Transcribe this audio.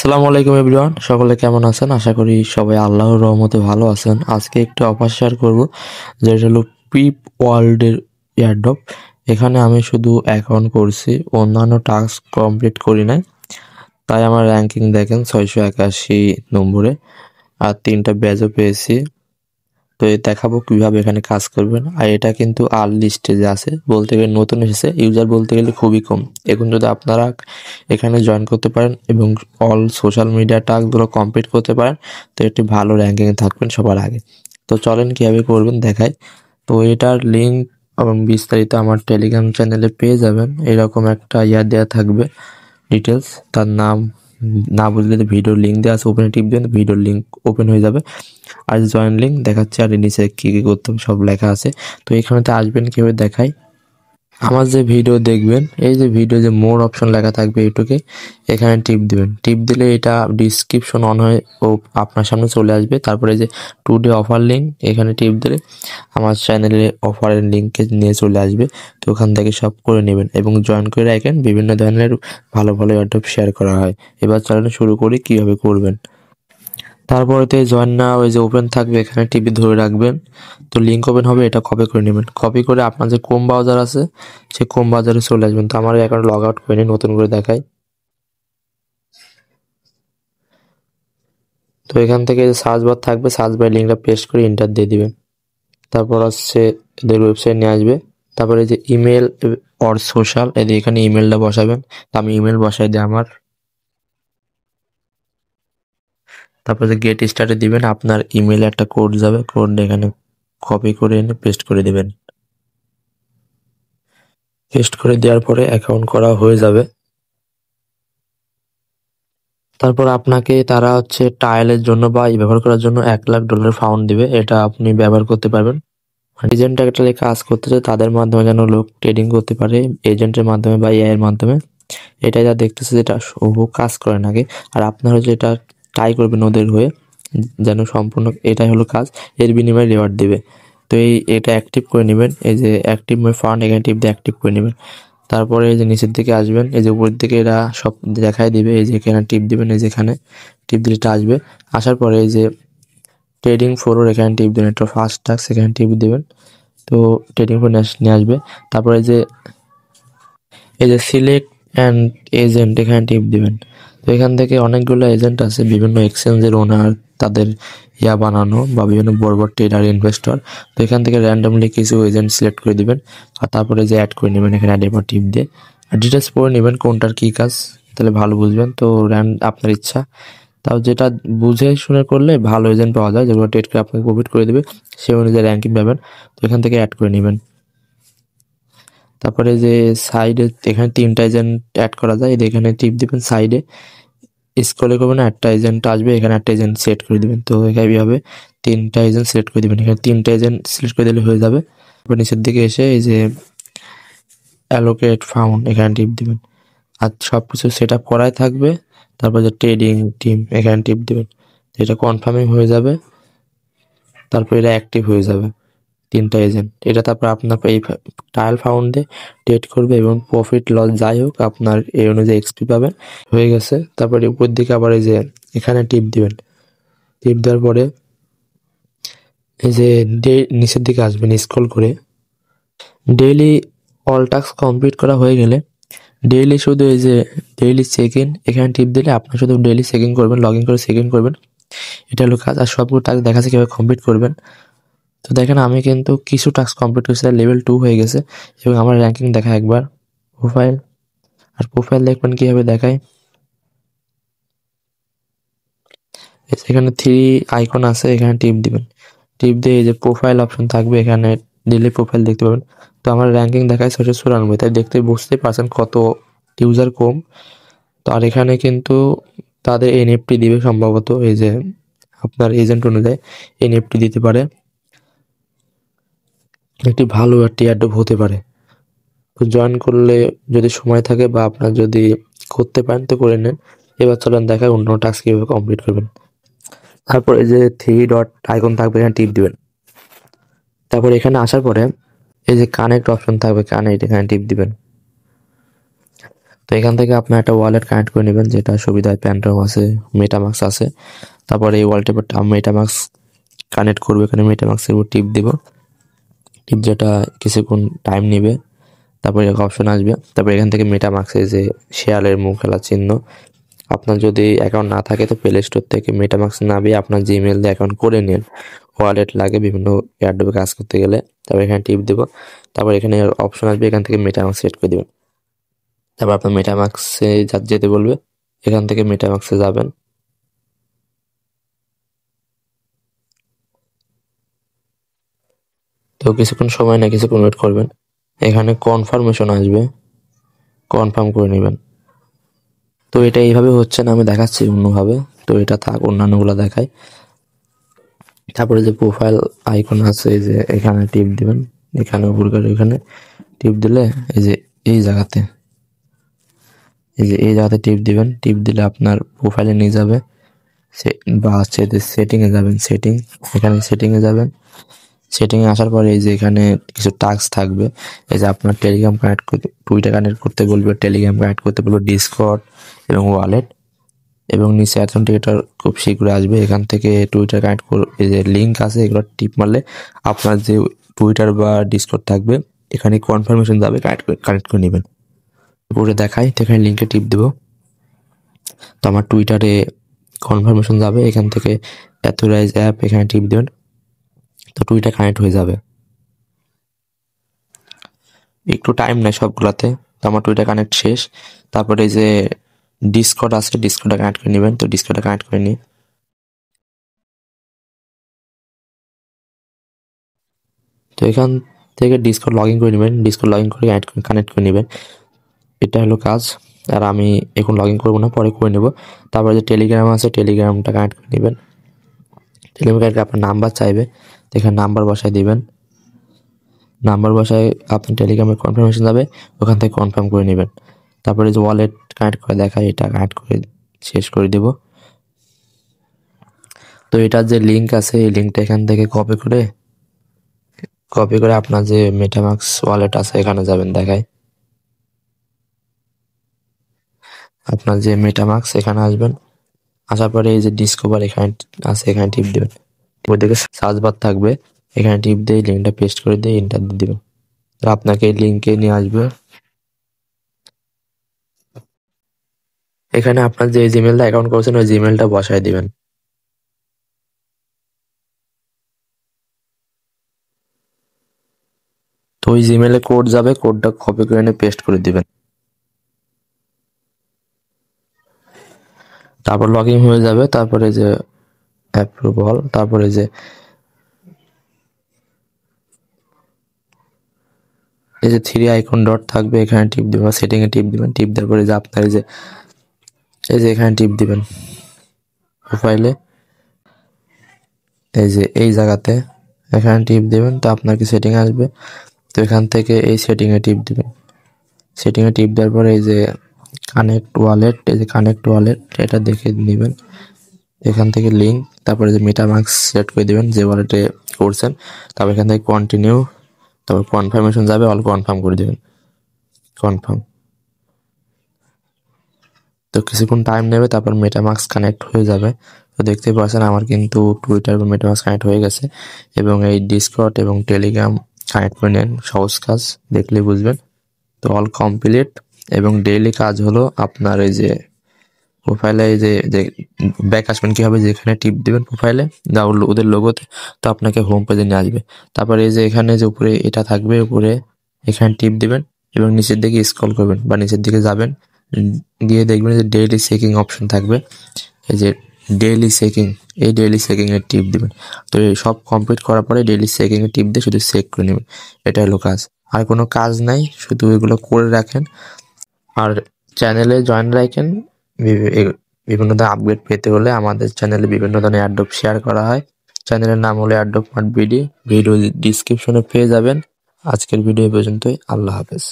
আসসালামু আলাইকুম এভরিওয়ান, সকলে কেমন আছেন? আশা করি সবাই আল্লাহর রহমতে ভালো আছেন। আজকে একটু অফার শেয়ার করবো, যেটা হলো পিপ ওয়ার্ল্ডের এয়ারড্রপ। এখানে আমি শুধু অ্যাকাউন্ট করছি, অন্যান্য টাস্ক কমপ্লিট করি নাই। তাই আমার র্যাঙ্কিং দেখেন 681 নম্বরে, আর 3টা ব্যাজও পেয়েছি। তো দেখাবো কিভাবে এখানে কাজ করবেন। আর এটা কিন্তু আর্লি স্টেজে আছে, বলতে গেলে নতুন এসেছে, ইউজার বলতে গেলে খুবই কম। এখন যদি আপনারা এখানে জয়েন করতে পারেন এবং অল সোশ্যাল মিডিয়া টাস্কগুলো কমপ্লিট করতে পারেন, তো একটি ভালো র্যাঙ্কিংয়ে থাকবেন সবার আগে। তো চলেন কীভাবে করবেন দেখাই। তো এটার লিঙ্ক এবং বিস্তারিত আমার টেলিগ্রাম চ্যানেলে পেয়ে যাবেন। এরকম একটা দেওয়া থাকবে, ডিটেলস, তার নাম না বুঝলে ভিডিওর লিঙ্ক দেওয়া আছে, ওপেনে টিপ দেবেন, ভিডিওর লিঙ্ক ওপেন হয়ে যাবে। আর জয়েন লিঙ্ক দেখাচ্ছে, আর নিচে কী কী করতে হবে সব লেখা আছে। তো এখানেতে আসবেন, কীভাবে দেখাই। আমার যে ভিডিও দেখবেন, এই যে ভিডিও যে মোর অপশন লেখা থাকবে, এইটুকে এখানে টিপ দিবেন। টিপ দিলে এটা ডিসক্রিপশন অন হয়ে ও আপনার সামনে চলে আসবে। তারপরে যে টুডে অফার লিঙ্ক, এখানে টিপ দিলে আমার চ্যানেলে অফারের লিঙ্কে নিয়ে চলে আসবে। তো ওখান থেকে সব করে নেবেন এবং জয়েন করে রাখেন। বিভিন্ন ধরনের ভালো ভালো এয়ারড্রপ শেয়ার করা হয়। এবার চলেন শুরু করি কীভাবে করবেন। তারপরেতে জয়েন নাও ওই যে ওপেন থাকবে, এখানে টিপে ধরে রাখবেন। তো লিঙ্ক ওপেন হবে, এটা কপি করে নেবেন। কপি করে আপনার যে ক্রোম ব্রাউজার আছে, সেই ক্রোম ব্রাউজারে চলে আসবেন। তো আমার অ্যাকাউন্ট লগ আউট করে নিই, নতুন করে দেখাই। তো এখান থেকে সার্চ বার থাকবে, সার্চ বারে লিঙ্কটা পেস্ট করে এন্টার দিয়ে দিবেন। তারপর হচ্ছে এদের ওয়েবসাইট নিয়ে আসবে। তারপরে যে ইমেল অর সোশ্যাল, এদের এখানে ইমেলটা বসাবেন। তো আমি ইমেল বসাই দিই আমার। তারপরে যে গেট স্টার্টে দিবেন, আপনার ইমেলে একটা কোড যাবে, কোড এখানে কপি করে এনে পেস্ট করে দিবেন। পেস্ট করে দেওয়ার পরে অ্যাকাউন্ট করা হয়ে যাবে। তারপর আপনাকে তারা হচ্ছে ট্রায়ালের জন্য বা ব্যবহার করার জন্য $1,00,000 ফান্ড দিবে। এটা আপনি ব্যবহার করতে পারবেন। এজেন্ট একটা কাজ করতেছে, তাদের মাধ্যমে যেন লোক ট্রেডিং করতে পারে, এজেন্টের মাধ্যমে বা এআই এর মাধ্যমে। এটা যা দেখতেছে, যেটা শুভ কাজ করেন আগে। আর আপনারা যেটা ট্রাই করবেন ওদের হয়ে, যেন সম্পূর্ণ, এটাই হলো কাজ। এর বিনিময়ে রিওয়ার্ড দিবে। তো এটা অ্যাক্টিভ করে নেবেন। এই যে অ্যাক্টিভ মাই ফান্ড, এখানে টিপ দিয়ে অ্যাক্টিভ করে নেবেন। তারপরে এই যে নিচের দিকে আসবেন, এই যে উপরের দিকে এরা সব দেখাই দিবে। এই যে এখানে টিপ দিবেন, এই যে এখানে টিপ দিলে এটা আসবে। আসার পরে এই যে ট্রেডিং ফ্লোর, এখানে টিপ দেবেন। একটা ফার্স্ট টাস্ক, এখানে টিপ দিবেন। তো ট্রেডিং ফ্লোর নিয়ে আসবে। তারপরে এই যে সিলেক্ট অ্যান্ড এজেন্ট, এখানে টিপ দিবেন। তো এখান থেকে অনেকগুলো এজেন্ট আছে, বিভিন্ন এক্সচেঞ্জের ওনার, তাদের বানানো, বা বিভিন্ন বড় বড় ট্রেডার, ইনভেস্টর। তো এখান থেকে র্যান্ডমলি কিছু এজেন্ট সিলেক্ট করে দিবেন। আর তারপরে যে অ্যাড করে নেবেন, এখানে অ্যাড এবার টিপ দিয়ে। আর ডিটেলস পড়ে নেবেন কোনটার কী কাজ, তাহলে ভালো বুঝবেন। তো আপনার ইচ্ছা, তাও যেটা বুঝে শুনে করলে ভালো এজেন্ট পাওয়া যায়, যেগুলো ট্রেড করে আপনাকে প্রফিট করে দেবে, সেই অনুযায়ী র্যাঙ্কিং পাবেন। তো এখান থেকে অ্যাড করে নেবেন। তারপরে যে সাইডে এখানে 3টা এজেন্ট অ্যাড করা যায়, এখানে টিপ দিবেন। সাইডে স্ক্রলে করবেন, একটা এজেন্ট আসবে, এখানে একটা এজেন্ট সেট করে দিবেন। তো এইভাবে 3টা এজেন্ট সিলেক্ট করে দিবেন। এখানে 3টা এজেন্ট সিলেক্ট করে দিলে হয়ে যাবে। তারপর নিচের দিকে এসে এই যে অ্যালোকেট ফাউন্ড, এখানে টিপ দিবেন। আর সব কিছু সেট আপ করাই থাকবে। তারপর যে ট্রেডিং টিম, এখানে টিপ দিবেন। এটা কনফার্মিং হয়ে যাবে। তারপর এটা অ্যাক্টিভ হয়ে যাবে, 3টা এজেন্ট। এটা তারপর আপনার এই ট্রায়াল ফাউন্ডে ট্রেড করবে এবং প্রফিট লস যাই হোক আপনার এই অনুযায়ী এক্সপি পাবেন। হয়ে গেছে। তারপরে উপর দিকে আবার এই যে এখানে টিপ দিবেন। টিপ দেওয়ার পরে এই যে নিচের দিকে আসবেন স্ক্রল করে। ডেইলি অল টাস্ক কমপ্লিট করা হয়ে গেলে ডেইলি শুধু এই যে ডেইলি চেক ইন, এখানে টিপ দিলে আপনার শুধু ডেইলি চেক ইন করবেন, লগ ইন করে চেক ইন করবেন। এটা হলো কাজ। আর সবগুলো টাস্ক দেখা যাচ্ছে কীভাবে কমপ্লিট করবেন। তো দেখেন আমি কিন্তু কিছু টাস্ক কমপ্লিট করছি, লেভেল 2 হয়ে গেছে এবং আমার র্যাঙ্কিং দেখা একবার প্রোফাইল। আর প্রোফাইল দেখবেন কীভাবে দেখায়, এখানে 3 আইকন আছে, এখানে টিপ দিবেন। টিপ দিয়ে এই যে প্রোফাইল অপশন থাকবে, এখানে দিলে প্রোফাইল দেখতে পাবেন। তো আমার র্যাঙ্কিং দেখায় 694, তাই দেখতে বুঝতে পারছেন কত ইউজার কম। তো আর এখানে কিন্তু তাদের এনএফটি দিবে সম্ভবত, এই যে আপনার এজেন্ট অনুযায়ী এনএফটি দিতে পারে। একটি ভালো একটি অ্যাডপ হতে পারে। তো জয়েন করলে যদি সময় থাকে বা আপনার যদি করতে পারেন তো করে নেন। এবার চলেন দেখায় অন্য টাস্ক কীভাবে কমপ্লিট করবেন। তারপর এই যে 3 ডট আইকন থাকবে, এখানে টিপ দিবেন। তারপর এখানে আসার পরে এই যে কানেক্ট অপশন থাকবে, কানেক্ট, এখানে টিপ দিবেন। তো এখান থেকে আপনি একটা ওয়ালেট কানেক্ট করে নেবেন, যেটা সুবিধায় প্যান্টম আছে, মেটামাক্স আছে। তারপরে এই ওয়ালেটের উপর মেটামাক্স কানেক্ট করবো, এখানে মেটামাক্সের উপর টিপ দেবো, টিপ যেটা কিছুক্ষণ টাইম নেবে। তারপরে এক অপশন আসবে, তারপরে এখান থেকে মেটামাক্সে যে শেয়ালের মুখ খেলা চিহ্ন, আপনার যদি অ্যাকাউন্ট না থাকে তো প্লে স্টোর থেকে মেটামাক্স নামিয়ে আপনার জিমেল দিয়ে অ্যাকাউন্ট করে নিন। ওয়ালেট লাগে বিভিন্ন এয়ারড্রপে কাজ করতে গেলে। তারপর এখানে টিপ দেবো, তারপর এখানে অপশন আসবে, এখান থেকে মেটামাক্স সেট করে দেবেন। তারপর আপনার মেটামাক্সে যেতে বলবে, এখান থেকে মেটামাক্সে যাবেন। তো কিছুক্ষণ সময় না, কিছুক্ষণ ওয়েট করবেন, এখানে কনফার্মেশন আসবে, কনফার্ম করে নেবেন। তো এটা এইভাবে হচ্ছে না, আমি দেখাচ্ছি অন্যভাবে। তো এটা থাক, অন্যান্যগুলো দেখাই। তারপরে যে প্রোফাইল আইকন আছে, এই যে এখানে টিপ দিবেন, এখানে উপর করে এখানে টিপ দিলে এই যে এই জায়গাতে, এই জায়গাতে টিপ দিবেন। টিপ দিলে আপনার প্রোফাইলে নিয়ে যাবে, বা হচ্ছে সেটিংয়ে যাবেন, এখানে সেটিংয়ে যাবেন। সেটিংয়ে আসার পরে এই যে এখানে কিছু টাস্ক থাকবে, এই যে আপনার টেলিগ্রাম কানেক্ট করতে, টুইটার কানেক্ট করতে বলবে, টেলিগ্রাম কানেক্ট করতে বলবে, ডিসকর্ড এবং ওয়ালেট, এবং নিচে অথেন্টিকেটর খুব শীঘ্রই আসবে। এখান থেকে টুইটার কানেক্ট এই যে লিঙ্ক আছে, এগুলো টিপ মারলে আপনার যে টুইটার বা ডিসকর্ড থাকবে, এখানে কনফার্মেশন যাবে, কানেক্ট করে নেবেন। উপরে দেখাই, তো এখানে লিঙ্কে টিপ দেবো, তো আমার টুইটারে কনফার্মেশন যাবে। এখান থেকে অথরাইজ অ্যাপ, এখানে টিপ দেবেন, তো টুইটার কানেক্ট হয়ে যাবে। একটু টাইম নেয় সবগুলাতে। তো আমার টুইটার কানেক্ট শেষ। তারপরে এই যে ডিসকর্ড আছে, ডিসকর্ডে কানেক্ট করে নেবেন, তো ডিসকর্ডে কানেক্ট করে নিই। তো এখান থেকে ডিসকর্ড লগ ইন করে নেবেন, ডিসকর্ড লগ ইন করে কানেক্ট করে নেবেন। এটা হলো কাজ। আর আমি এখন লগ ইন করবো না, পরে করে নেব। তারপরে যে টেলিগ্রাম আছে, টেলিগ্রামটা কানেক্ট করে নেবেন। টেলিগ্রাম কানেক্ট আপনার নাম্বার চাইবে, তো এখানে নাম্বার বসায় দিবেন। নাম্বার বসায় আপনার টেলিগ্রামের কনফার্মেশন যাবে, ওখান থেকে কনফার্ম করে নেবেন। তারপরে যে ওয়ালেট কানেক্ট করে দেখায়, এটা কানেক্ট করে শেষ করে দেব। তো এটার যে লিঙ্ক আছে, এই লিঙ্কটা এখান থেকে কপি করে আপনার যে মেটামাক্স ওয়ালেট আছে এখানে যাবেন, দেখায় আপনার যে মেটামাক্স, এখানে আসবেন। আসার পরে এই যে ডিসকভার এখানে আছে, এখানে টিপ দেবেন। ওইদিকে সার্চ বার থাকবে, এখানে টিপ দিয়ে লিঙ্কটা পেস্ট করে দিয়ে এন্টার দিয়ে দিবেন। তো আপনাকে এই লিঙ্কে নিয়ে আসবে। এখানে আপনার যে জিমেলটা অ্যাকাউন্ট করছেন, ওই জিমেলটা বসায় দিবেন। তো ওই জিমেলে কোড যাবে, কোডটা কপি করে এনে পেস্ট করে দিবেন। তারপর লগ ইন হয়ে যাবে। তারপরে যে অ্যাপ্রুভাল, তারপরে যে এই যে থ্রি আইকন ডট থাকবে, এখানে টিপ দিবেন, সেটিংয়ে টিপ দিবেন। টিপ দেওয়ার পরে যে আপনার এই যে এখানে টিপ দিবেন প্রোফাইলে, এই যে এই জায়গাতে এখানে টিপ দিবেন। তো আপনার কি সেটিং আসবে, তো এখান থেকে এই সেটিংয়ে টিপ দিবেন। সেটিংয়ে টিপ দেওয়ার পরে এই যে কানেক্ট ওয়ালেট, এই যে কানেক্ট ওয়ালেট, এটা দেখে নেবেন। এখান থেকে লিঙ্ক, তারপরে যে মেটামাক্স সেট করে দিবেন যে ওয়ালেটে করছেন। তারপর এখান থেকে কন্টিনিউ, তারপর কনফার্মেশন যাবে, অল কনফার্ম করে দিবেন, কনফার্ম। তো কিছুক্ষণ টাইম নেবে, তারপর মেটামাক্স কানেক্ট হয়ে যাবে। তো দেখতেই পাচ্ছেন আমার কিন্তু টুইটার বা মেটামাক্স কানেক্ট হয়ে গেছে, এবং এই ডিসকর্ড এবং টেলিগ্রাম কানেক্ট করে নেন, সহজ কাজ, দেখলেই বুঝবেন। তো অল কমপ্লিট। এবং ডেইলি কাজ হলো আপনার এই যে প্রোফাইলে এই যে যে ব্যাক আসবেন কীভাবে, যেখানে টিপ দেবেন প্রোফাইলে ওদের লোগোতে, তো আপনাকে হোম পেজে নিয়ে আসবে। তারপরে এই যে এখানে যে উপরে এটা থাকবে, উপরে এখানে টিপ দিবেন এবং নিচের দিকে স্ক্রল করবেন বা নিচের দিকে যাবেন, গিয়ে দেখবেন যে ডেইলি চেকিং অপশন থাকবে। এই যে ডেইলি চেকিং, এই ডেইলি চেকিংয়ে টিপ দিবেন। তো এই সব কমপ্লিট করার পরে ডেইলি চেকিংয়ে টিপ দিয়ে শুধু চেক করে নেবেন। এটা হলো কাজ, আর কোনো কাজ নাই, শুধু এগুলো করে রাখেন। আর চ্যানেলে জয়েন রাখেন। বিভিন্ন ধরনের আপডেট পেতে হলে আমাদের চ্যানেলে বিভিন্ন ধরনের অ্যাডোব শেয়ার করা হয়। চ্যানেলের নাম হলো অ্যাডোব স্মার্ট বিডি, ভিডিও ডিসক্রিপশনে পেয়ে যাবেন। আজকের ভিডিও পর্যন্তই, আল্লাহ হাফেজ।